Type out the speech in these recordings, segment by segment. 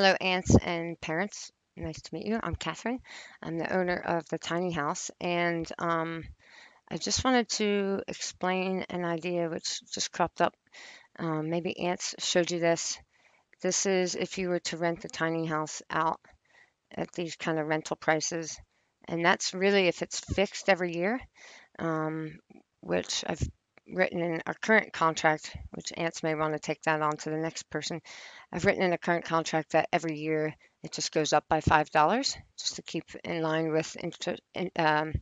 Hello, aunts and parents. Nice to meet you. I'm Catherine. I'm the owner of the tiny house, and I just wanted to explain an idea which just cropped up. Maybe aunts showed you this. This is if you were to rent the tiny house out at these kind of rental prices, and that's really if it's fixed every year, um, which I've written in our current contract, which ants may want to take that on to the next person. I've written in a current contract that every year it just goes up by $5 just to keep in line with the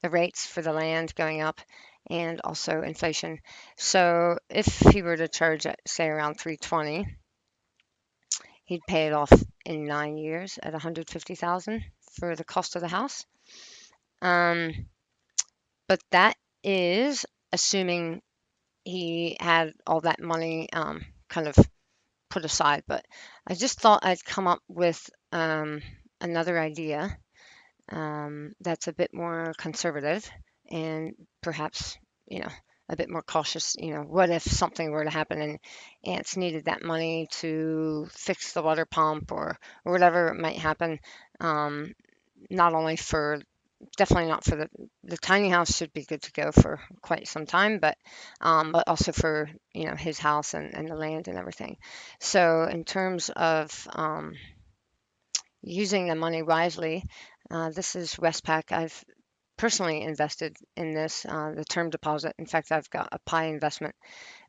rates for the land going up and also inflation. So if he were to charge at say around 320, he'd pay it off in 9 years at 150,000 for the cost of the house. Um, but that is assuming he had all that money kind of put aside. But I just thought I'd come up with another idea that's a bit more conservative and perhaps, you know, a bit more cautious. What if something were to happen and ants needed that money to fix the water pump or whatever might happen? Um, Not only for definitely not for the tiny house should be good to go for quite some time, but also for his house and the land and everything. So in terms of using the money wisely, this is Westpac. I've personally invested in this, the term deposit. In fact, I've got a pie investment.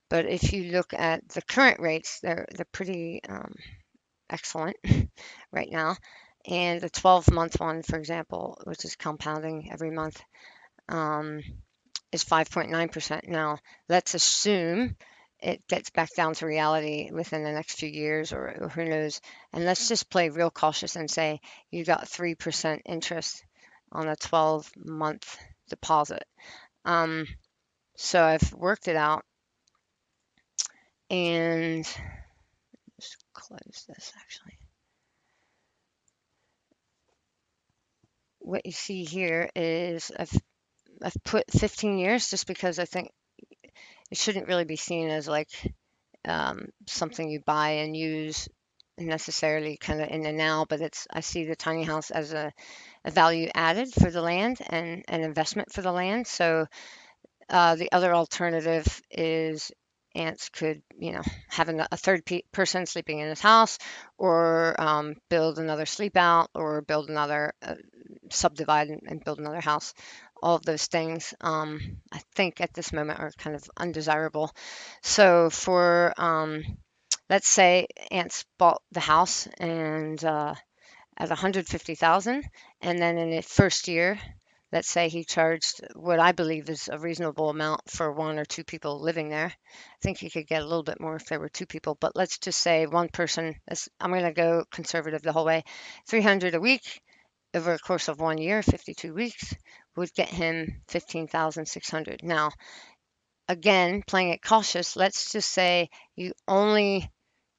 But if you look at the current rates, they're pretty excellent right now. And the 12-month one, for example, which is compounding every month, um, is 5.9%. Now, let's assume it gets back down to reality within the next few years, or who knows. And let's just play real cautious and say you got 3% interest on a 12-month deposit. Um, so I've worked it out and just close this actually. What you see here is I've put 15 years just because I think it shouldn't really be seen as like something you buy and use necessarily kind of in the now, but I see the tiny house as a value added for the land and an investment for the land. So the other alternative is ants could, have a third person sleeping in his house, or build another sleep out, or build another subdivide and build another house. All of those things, I think at this moment are kind of undesirable. So for let's say ants bought the house and at 150,000, and then in the first year, let's say he charged what I believe is a reasonable amount for one or two people living there. I think he could get a little bit more if there were two people, but let's just say one person. I'm going to go conservative the whole way. 300 a week over a course of 1 year, 52 weeks, would get him 15,600. Now, again, playing it cautious, let's just say you only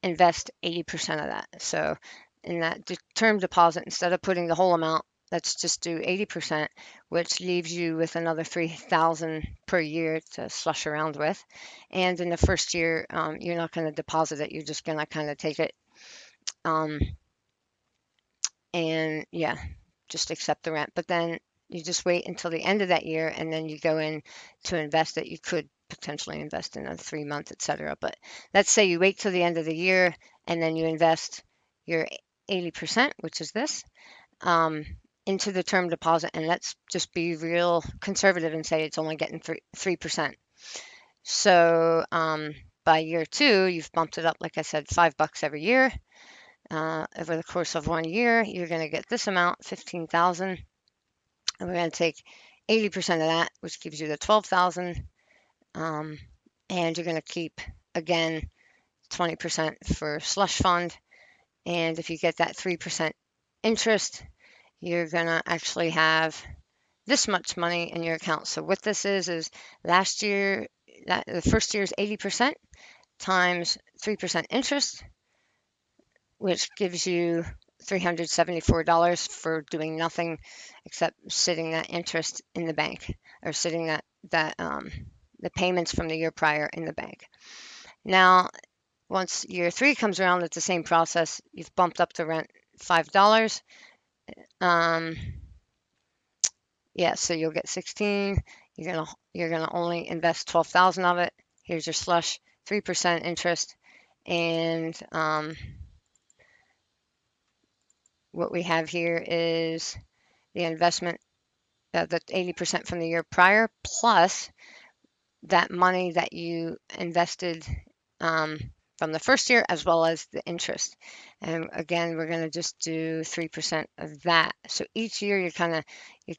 invest 80% of that. So in that term deposit, instead of putting the whole amount, let's just do 80%, which leaves you with another 3,000 per year to slush around with. And in the first year, you're not going to deposit it. You're just going to kind of take it, um, and yeah, just accept the rent. But then you just wait until the end of that year, and then you go in to invest it. You could potentially invest in a 3 month, etc. But let's say you wait till the end of the year, and then you invest your 80%, which is this, um, into the term deposit. And let's just be real conservative and say it's only getting 3%. So by year two, you've bumped it up, like I said, $5 every year. Over the course of 1 year, you're going to get this amount, 15,000, and we're going to take 80% of that, which gives you the 12,000, and you're going to keep again 20% for slush fund. And if you get that 3% interest, you're going to actually have this much money in your account. So what this is last year, the first year's 80% times 3% interest, which gives you $374 for doing nothing except sitting that interest in the bank, or sitting the payments from the year prior in the bank. Now, once year 3 comes around, it's the same process. You've bumped up the rent $5. Um, yeah, so you'll get 16. You're gonna only invest 12,000 of it. Here's your slush, 3% interest, and what we have here is the investment, the 80% from the year prior, plus that money that you invested um, from the first year, as well as the interest. And again, we're going to just do 3% of that. So each year you're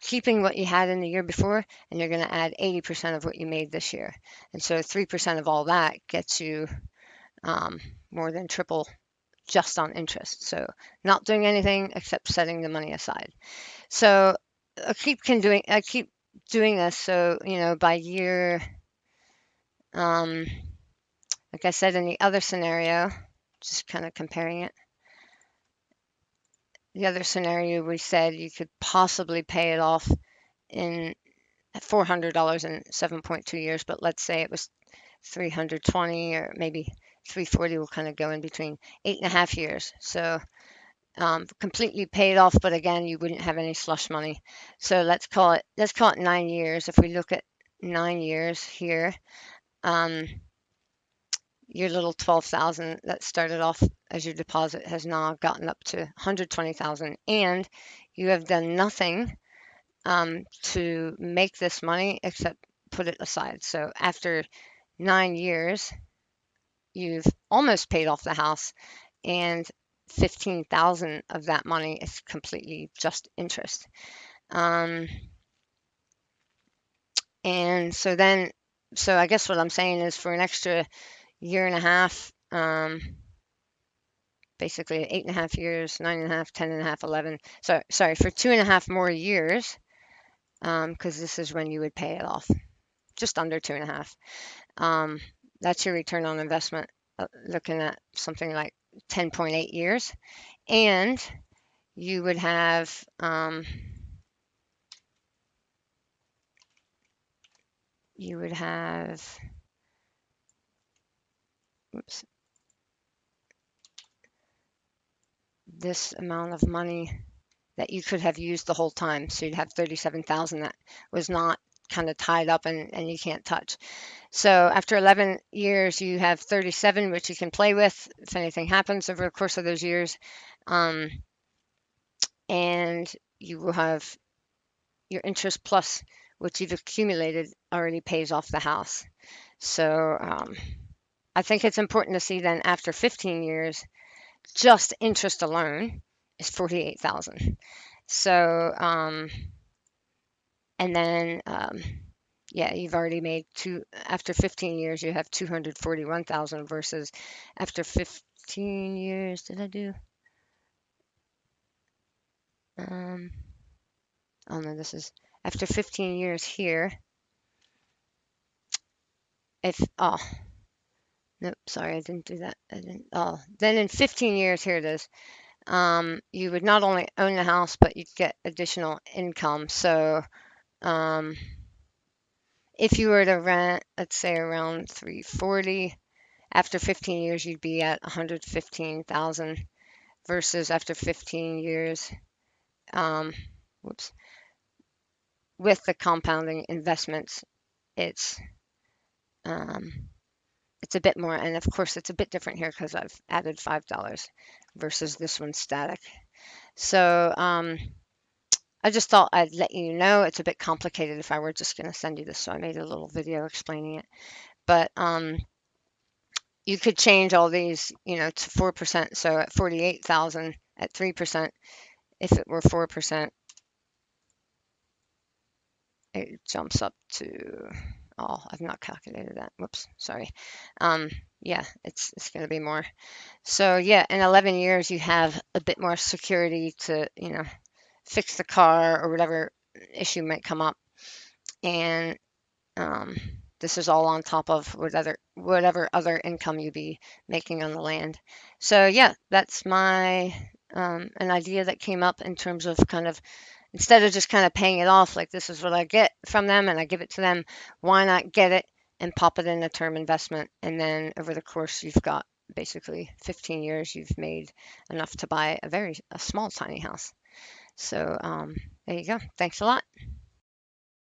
keeping what you had in the year before, and you're going to add 80% of what you made this year. And so 3% of all that gets you um, more than triple just on interest. So not doing anything except setting the money aside. So I keep doing this. So by year, um, like I said in the other scenario, just kind of comparing it. The other scenario, we said you could possibly pay it off in $400 in 7.2 years, but let's say it was 320 or maybe 340 will kind of go in between 8.5 years. So completely paid off, but again, you wouldn't have any slush money. So let's call it 9 years. If we look at 9 years here, your little 12,000 that started off as your deposit has now gotten up to 120,000, and you have done nothing to make this money except put it aside. So after 9 years, you've almost paid off the house, and 15,000 of that money is completely just interest. And so I guess what I'm saying is for an extra year and a half, basically 8.5 years, 9.5, 10.5, 11. So sorry, for 2.5 more years, because this is when you would pay it off, just under 2.5. That's your return on investment, looking at something like 10.8 years, and you would have oops, this amount of money that you could have used the whole time. So you'd have 37,000 that was not kind of tied up and you can't touch. So after 11 years, you have 37, which you can play with if anything happens over the course of those years. And you will have your interest plus what you've accumulated already pays off the house. So I think it's important to see then after 15 years, just interest alone is 48,000. So, and then, yeah, you've already made after 15 years, you have 241,000 versus after 15 years, did I do? Oh no, this is after 15 years here. Nope, sorry, I didn't do that. Then in 15 years, here it is. You would not only own the house, but you'd get additional income. So, if you were to rent, let's say around 340, after 15 years, you'd be at 115,000 versus after 15 years, with the compounding investments, it's a bit more, and of course it's a bit different here because I've added $5 versus this one's static. So I just thought I'd let you know. It's a bit complicated if I were just going to send you this, so I made a little video explaining it. But you could change all these, to 4%. So at 48,000 at 3%, if it were 4%, it jumps up to, oh, I've not calculated that. Whoops, sorry. Yeah, it's going to be more. So yeah, in 11 years, you have a bit more security to, fix the car or whatever issue might come up. And this is all on top of whatever other income you be making on the land. So yeah, that's an idea that came up in terms of kind of, instead of just kind of paying it off, like this is what I get from them and I give it to them, why not get it and pop it in a term investment? And then over the course, you've got basically 15 years, you've made enough to buy a small tiny house. So there you go. Thanks a lot.